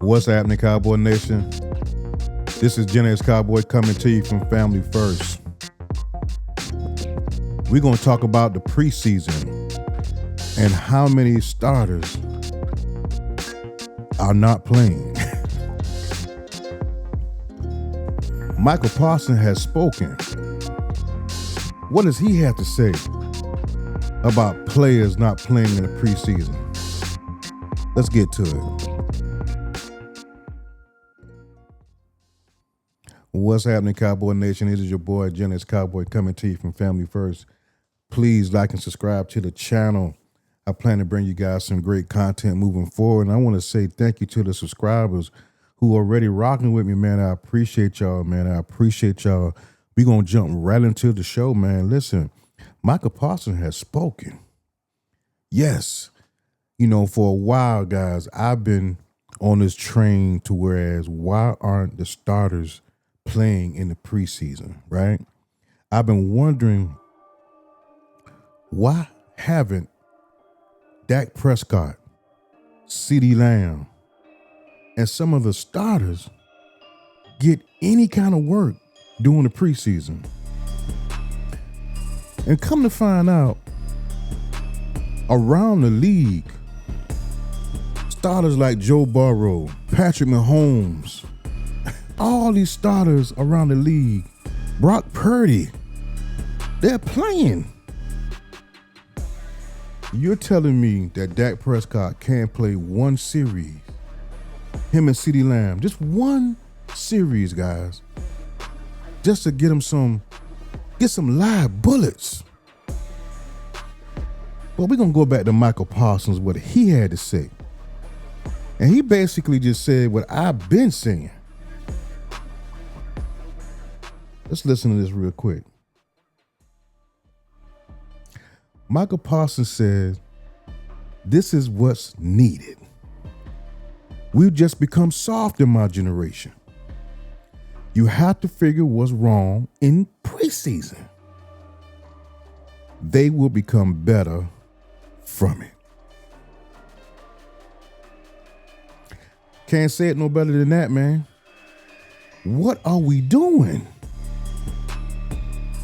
What's happening, Cowboy Nation? This is Gen X Cowboy coming to you from Family First. We're going to talk about the preseason and how many starters are not playing. Micah Parsons has spoken. What does he have to say about players not playing in the preseason? Let's get to it. What's happening, Cowboy Nation? This is your boy, Gen X Cowboy, coming to you from Family First. Please like and subscribe to the channel. I plan to bring you guys some great content moving forward. And I want to say thank you to the subscribers who are already rocking with me, man. I appreciate y'all, man. I appreciate y'all. We're going to jump right into the show, man. Listen, Micah Parsons has spoken. Yes. You know, for a while, guys, I've been on this train to whereas why aren't the starters playing in the preseason, right? I've been wondering why haven't Dak Prescott, CeeDee Lamb, and some of the starters get any kind of work during the preseason? And come to find out, around the league, starters like Joe Burrow, Patrick Mahomes, all these starters around the league, Brock Purdy, they're playing. You're telling me that Dak Prescott can't play one series, him and CeeDee Lamb, just one series, guys, just to get some live bullets. Well, we're going to go back to Micah Parsons, what he had to say. And he basically just said what I've been saying. Let's listen to this real quick. Micah Parsons says, this is what's needed. We've just become soft in my generation. You have to figure what's wrong in preseason. They will become better from it. Can't say it no better than that, man. What are we doing?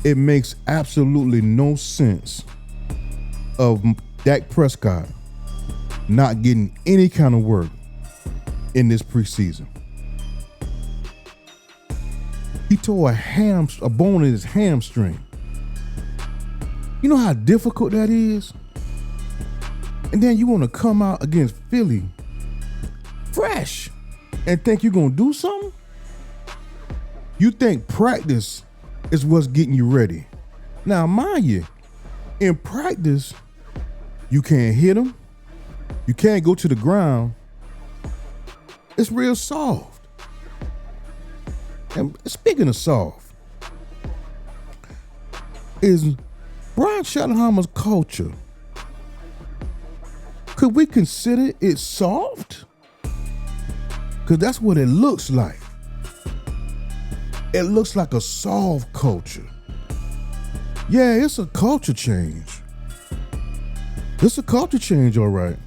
It makes absolutely no sense of Dak Prescott not getting any kind of work in this preseason. He tore a bone in his hamstring. You know how difficult that is? And then you want to come out against Philly fresh and think you're going to do something? You think practice is what's getting you ready. Now, mind you, in practice, you can't hit them. You can't go to the ground. It's real soft. And speaking of soft, is Brian Schottenheimer's culture, could we consider it soft? Because that's what it looks like. It looks like a soft culture. Yeah, it's a culture change. It's a culture change, all right.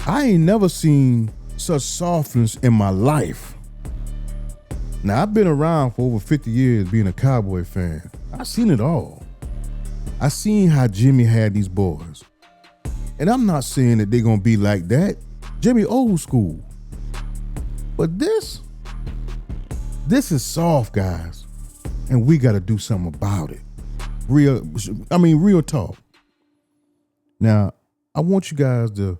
I ain't never seen such softness in my life. Now, I've been around for over 50 years being a Cowboy fan. I've seen it all. I seen how Jimmy had these boys. And I'm not saying that they're going to be like that. Jimmy old school. But this is soft, guys. And we got to do something about it. Real talk. Now, I want you guys to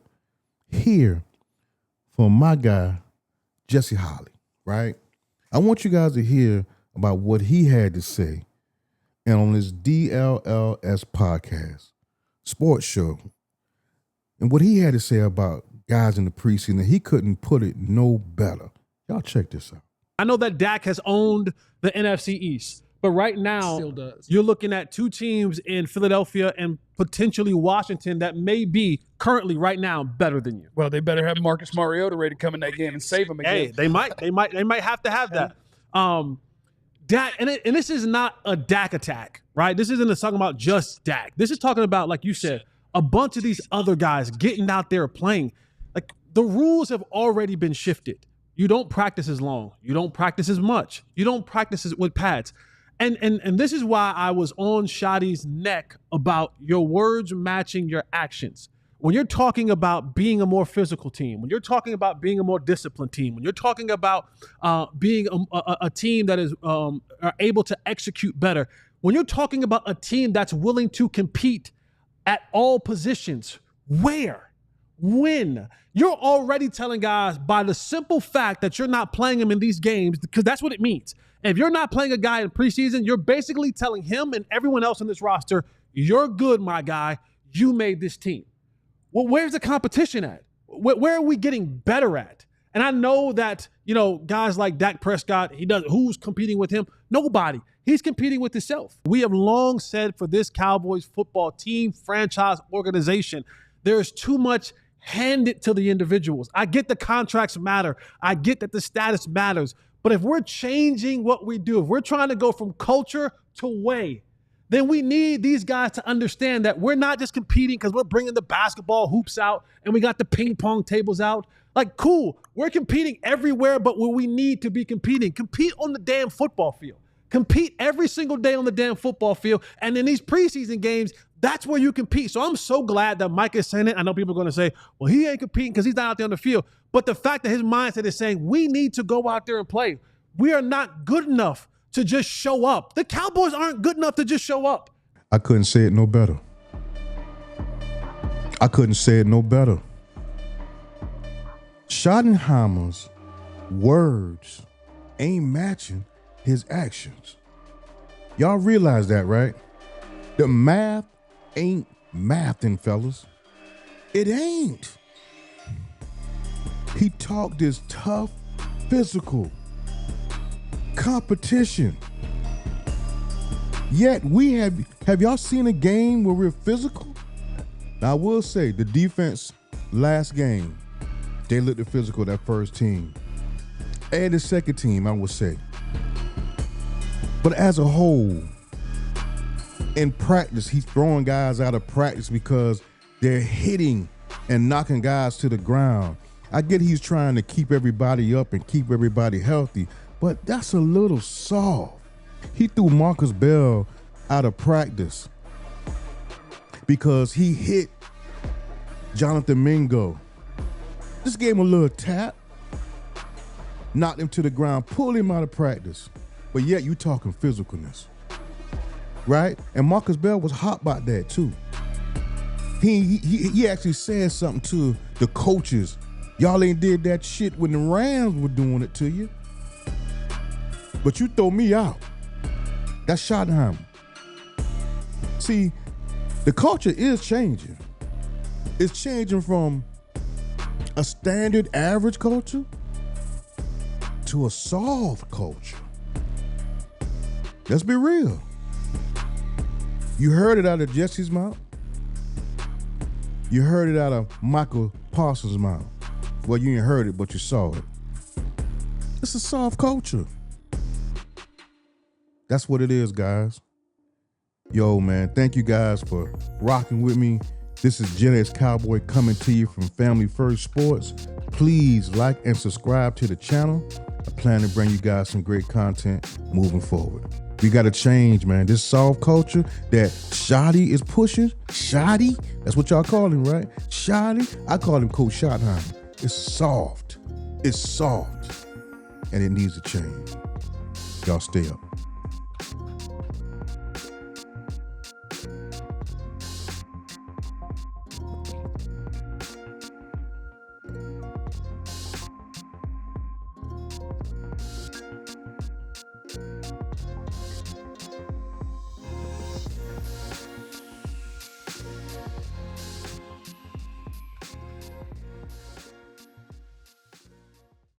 hear from my guy, Jesse Holly, right? I want you guys to hear about what he had to say and on his DLLS podcast, sports show, and what he had to say about guys in the preseason. He couldn't put it no better. Y'all check this out. I know that Dak has owned the NFC East, but right now you're looking at two teams in Philadelphia and potentially Washington that may be currently right now better than you. Well, they better have Marcus Mariota ready to come in that game and save them again. Hey, they might have to have that. Dak, and this is not a Dak attack, right? This isn't talking about just Dak. This is talking about, like you said, a bunch of these other guys getting out there playing. Like, the rules have already been shifted. You don't practice as long. You don't practice as much. You don't practice with pads. And this is why I was on Shadi's neck about your words matching your actions. When you're talking about being a more physical team, when you're talking about being a more disciplined team, when you're talking about being a team that is are able to execute better, when you're talking about a team that's willing to compete at all positions, where, when, you're already telling guys by the simple fact that you're not playing them in these games, because that's what it means. If you're not playing a guy in preseason, you're basically telling him and everyone else on this roster, you're good, my guy. You made this team. Well, where's the competition at? Where are we getting better at? And I know that, guys like Dak Prescott, who's competing with him? Nobody. He's competing with himself. We have long said for this Cowboys football team, franchise, organization, there's too much handed to the individuals. I get the contracts matter. I get that the status matters. But if we're changing what we do, if we're trying to go from culture to way, then we need these guys to understand that we're not just competing because we're bringing the basketball hoops out and we got the ping pong tables out. Like, cool, we're competing everywhere but where we need to be competing. Compete on the damn football field. Compete every single day on the damn football field. And in these preseason games, that's where you compete. So I'm so glad that Mike is saying it. I know people are going to say, well, he ain't competing because he's not out there on the field. But the fact that his mindset is saying we need to go out there and play. We are not good enough to just show up. The Cowboys aren't good enough to just show up. I couldn't say it no better. I couldn't say it no better. Schottenheimer's words ain't matching his actions. Y'all realize that, right? The math ain't mathing, fellas. It ain't. He talked this tough, physical competition. Yet we have y'all seen a game where we're physical? Now I will say the defense last game, they looked physical, that first team. And the second team, I would say. But as a whole, in practice, he's throwing guys out of practice because they're hitting and knocking guys to the ground. I get he's trying to keep everybody up and keep everybody healthy, but that's a little soft. He threw Marcus Bell out of practice because he hit Jonathan Mingo. Just gave him a little tap, knocked him to the ground, pulled him out of practice. But yet you talking physicalness, right? And Marcus Bell was hot about that too. He actually said something to the coaches. Y'all ain't did that shit when the Rams were doing it to you. But you throw me out. That's Schottenheimer. See, the culture is changing. It's changing from a standard average culture to a soft culture. Let's be real. You heard it out of Jesse's mouth. You heard it out of Micah Parsons' mouth. Well, you ain't heard it, but you saw it. It's a soft culture. That's what it is, guys. Yo, man, thank you guys for rocking with me. This is Gen X Cowboy coming to you from Family First Sports. Please like and subscribe to the channel. I plan to bring you guys some great content moving forward. We got to change, man. This soft culture that Shadi is pushing. Shadi? That's what y'all call him, right? Shadi? I call him Coach Schottenheimer. It's soft. It's soft. And it needs to change. Y'all stay up.